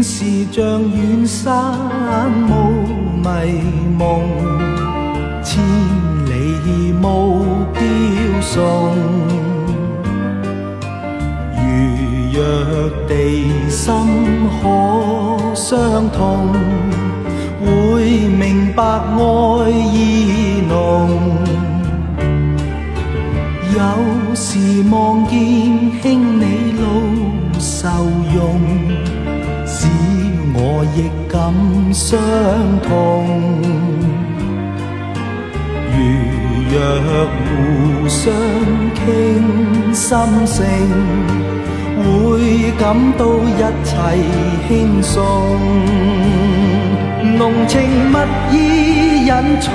遠是像遠山霧迷夢，千里霧飄送。如若地心可相通，會明白愛意濃。有時望見兄你路受用，使我亦感傷痛。如若互相傾心聲，會感到一切輕鬆。濃情蜜意隱藏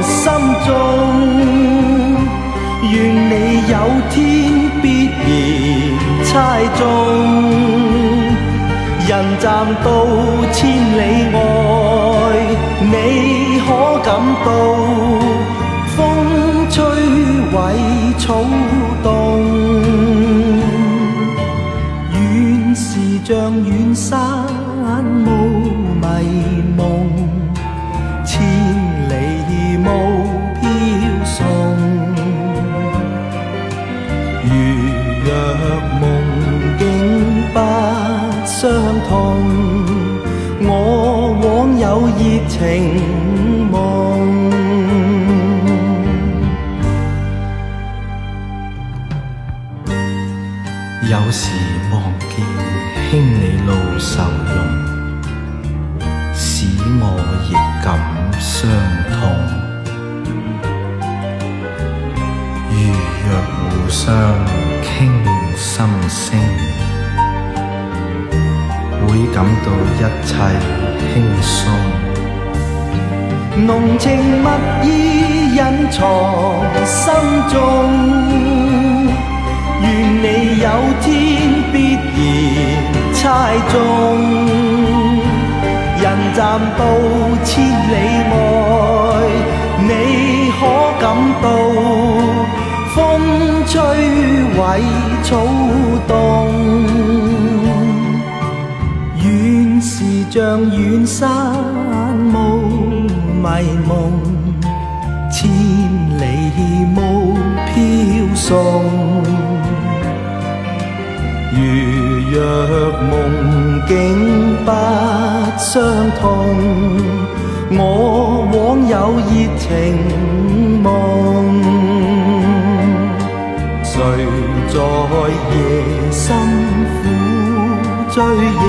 心中，願你有天必然猜中。人暫到千里外，你可感到風吹毀草動。遠是像遠山霧迷夢，千里霧飄送。如若夢境不相同，我枉有熱情夢。有時望見兄你路受用，使我亦感傷痛。如若互相傾心聲，會感到一切輕鬆。濃情蜜意隱藏心中，願你有天必然猜中。人暫到千里外，你可感到風吹毀草動。遠是像遠山霧迷夢，千里霧飄送。如若夢境不相同，我枉有熱情夢。誰在夜深苦追夜